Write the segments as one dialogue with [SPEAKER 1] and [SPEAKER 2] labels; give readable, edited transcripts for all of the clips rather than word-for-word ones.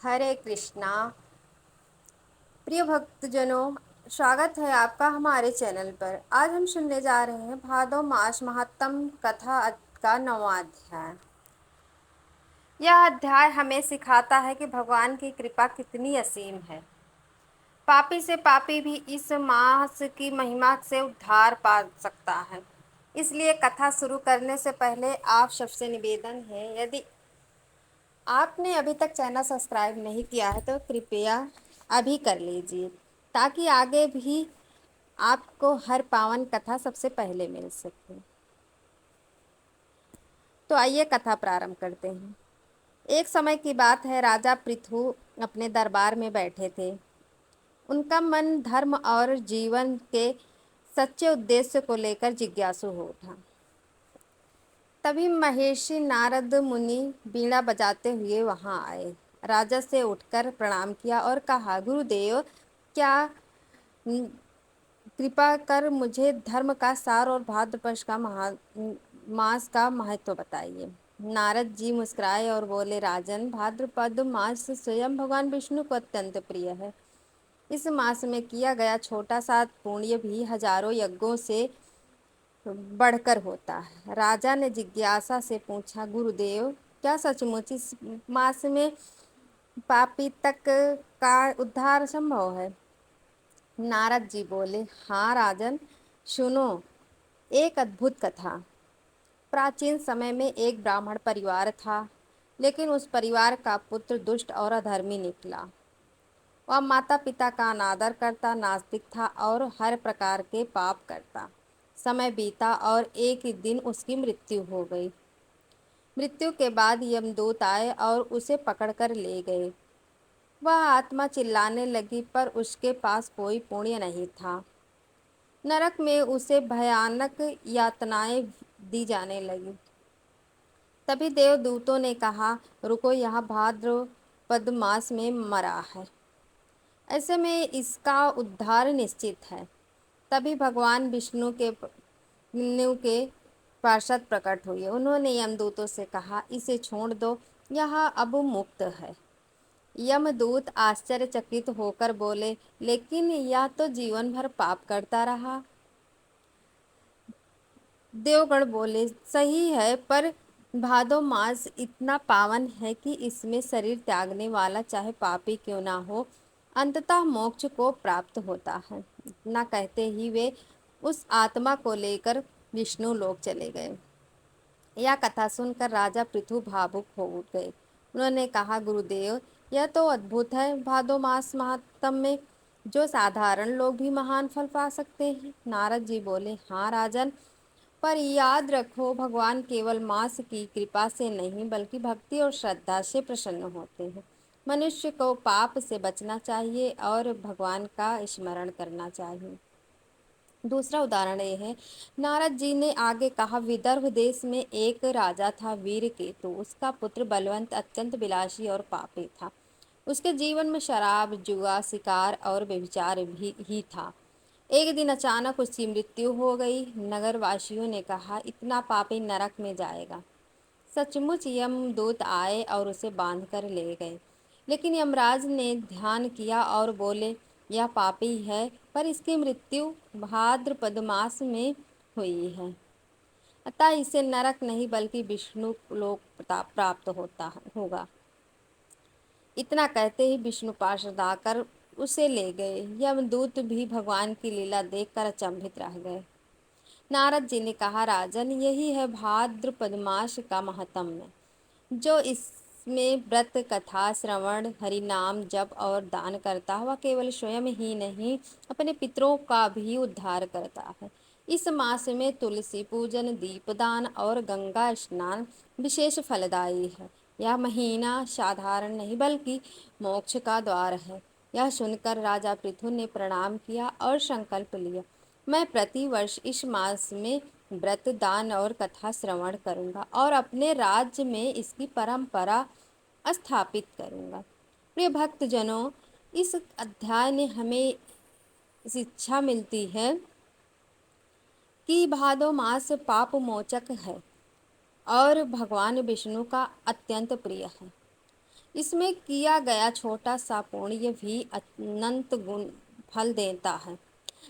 [SPEAKER 1] हरे कृष्णा। प्रिय भक्तजनों, स्वागत है आपका हमारे चैनल पर। आज हम सुनने जा रहे हैं भादो मास महात्म कथा का 9वां अध्याय। यह अध्याय हमें सिखाता है कि भगवान की कृपा कितनी असीम है। पापी से पापी भी इस मास की महिमा से उद्धार पा सकता है। इसलिए कथा शुरू करने से पहले आप सबसे निवेदन है, यदि आपने अभी तक चैनल सब्सक्राइब नहीं किया है तो कृपया अभी कर लीजिए, ताकि आगे भी आपको हर पावन कथा सबसे पहले मिल सके। तो आइए कथा प्रारंभ करते हैं। एक समय की बात है, राजा पृथु अपने दरबार में बैठे थे। उनका मन धर्म और जीवन के सच्चे उद्देश्य को लेकर जिज्ञासु हो उठा। तभी महर्षि नारद मुनि बीड़ा बजाते हुए वहां आए। राजा से उठकर प्रणाम किया और कहा, गुरुदेव, क्या कृपा कर मुझे धर्म का सार और भाद्रपद का मास का महत्व बताइए। नारद जी मुस्कुराए और बोले, राजन, भाद्रपद मास स्वयं भगवान विष्णु को अत्यंत प्रिय है। इस मास में किया गया छोटा सा पुण्य भी हजारों यज्ञों से बढ़कर होता है। राजा ने जिज्ञासा से पूछा, गुरुदेव, क्या सचमुच इस मास में पापी तक का उद्धार संभव है? नारद जी बोले, हाँ राजन, सुनो एक अद्भुत कथा। प्राचीन समय में एक ब्राह्मण परिवार था, लेकिन उस परिवार का पुत्र दुष्ट और अधर्मी निकला। वह माता पिता का अनादर करता, नास्तिक था और हर प्रकार के पाप करता। समय बीता और एक ही दिन उसकी मृत्यु हो गई। मृत्यु के बाद यमदूत आए और उसे पकड़कर ले गए। वह आत्मा चिल्लाने लगी, पर उसके पास कोई पुण्य नहीं था। नरक में उसे भयानक यातनाएं दी जाने लगी। तभी देवदूतों ने कहा, रुको, यहाँ भाद्रपद मास में मरा है, ऐसे में इसका उद्धार निश्चित है। तभी भगवान विष्णु के पार्षद प्रकट हुए। उन्होंने यमदूतों से कहा, इसे छोड़ दो, यह अब मुक्त है। यमदूत आश्चर्यचकित होकर बोले, लेकिन यह तो जीवन भर पाप करता रहा। देवगण बोले, सही है, पर भादो मास इतना पावन है कि इसमें शरीर त्यागने वाला चाहे पापी क्यों ना हो, अंततः मोक्ष को प्राप्त होता है। इतना कहते ही वे उस आत्मा को लेकर विष्णु लोक चले गए। यह कथा सुनकर राजा पृथु भावुक हो उठ गए। उन्होंने कहा, गुरुदेव, यह तो अद्भुत है। भादो मास महात्म में जो साधारण लोग भी महान फल पा सकते हैं। नारद जी बोले, हाँ राजन, पर याद रखो, भगवान केवल मास की कृपा से नहीं बल्कि भक्ति और श्रद्धा से प्रसन्न होते हैं। मनुष्य को पाप से बचना चाहिए और भगवान का स्मरण करना चाहिए। दूसरा उदाहरण ये है, नारद जी ने आगे कहा, विदर्भ देश में एक राजा था, वीर केतु। उसका पुत्र बलवंत अत्यंत विलासी और पापी था। उसके जीवन में शराब, जुआ, शिकार और व्यभिचार भी ही था। एक दिन अचानक उसकी मृत्यु हो गई। नगर वासियों ने कहा, इतना पापी नरक में जाएगा। सचमुच यमदूत आए और उसे बांध कर ले गए। लेकिन यमराज ने ध्यान किया और बोले, यह पापी है, पर इसकी मृत्यु भाद्रपद मास में हुई है, अतः इसे नरक नहीं बल्कि विष्णु लोक प्राप्त होगा। इतना कहते ही विष्णु पार्षद आकर उसे ले गए। यमदूत भी भगवान की लीला देखकर अचंभित रह गए। नारद जी ने कहा, राजन, यही है भाद्रपद मास का महात्म्य। जो इसमें व्रत, कथा, श्रवण, हरि नाम, जप और दान करता है, वह केवल स्वयं ही नहीं अपने पितरों का भी उद्धार करता है। इस मास में तुलसी पूजन, दीपदान और गंगा स्नान विशेष फलदायी है। यह महीना साधारण नहीं बल्कि मोक्ष का द्वार है। यह सुनकर राजा पृथु ने प्रणाम किया और संकल्प लिया, मैं प्रतिवर्ष इस मास में व्रत, दान और कथा श्रवण करूंगा और अपने राज्य में इसकी परंपरा स्थापित करूंगा। प्रिय भक्तजनों, इस अध्याय ने हमें शिक्षा मिलती है कि भादो मास पाप मोचक है और भगवान विष्णु का अत्यंत प्रिय है। اس میں کیا گیا چھوٹا سا پण्य بھی انت گن پھل دیتا ہے۔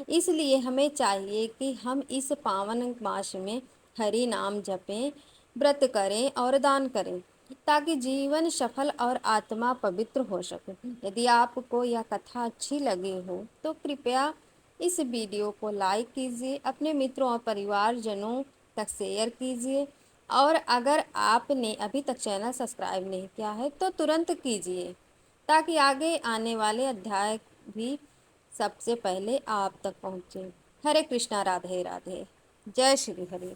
[SPEAKER 1] اس لیے ہمیں چاہیے کہ ہم اس پاون ماس میں ہری نام جپیں، व्रत کریں اور دان کریں تاکہ جیون سفل اور آتما پوتر ہو سکے۔ یدی آپ کو یہ کتھا اچھی لگی ہو تو کرپیا اس ویڈیو کو لائک کیجیے، اپنے متروں اور پریوار جنوں تک شیئر کیجیے، اور اگر آپ نے ابھی تک چینل سبسکرائب نہیں کیا ہے تو ترنت کیجیے تاکہ آگے آنے والے ادھیائے بھی سب سے پہلے آپ تک پہنچے۔ ہرے کرشنا، رادھے رادھے، جے شری ہری۔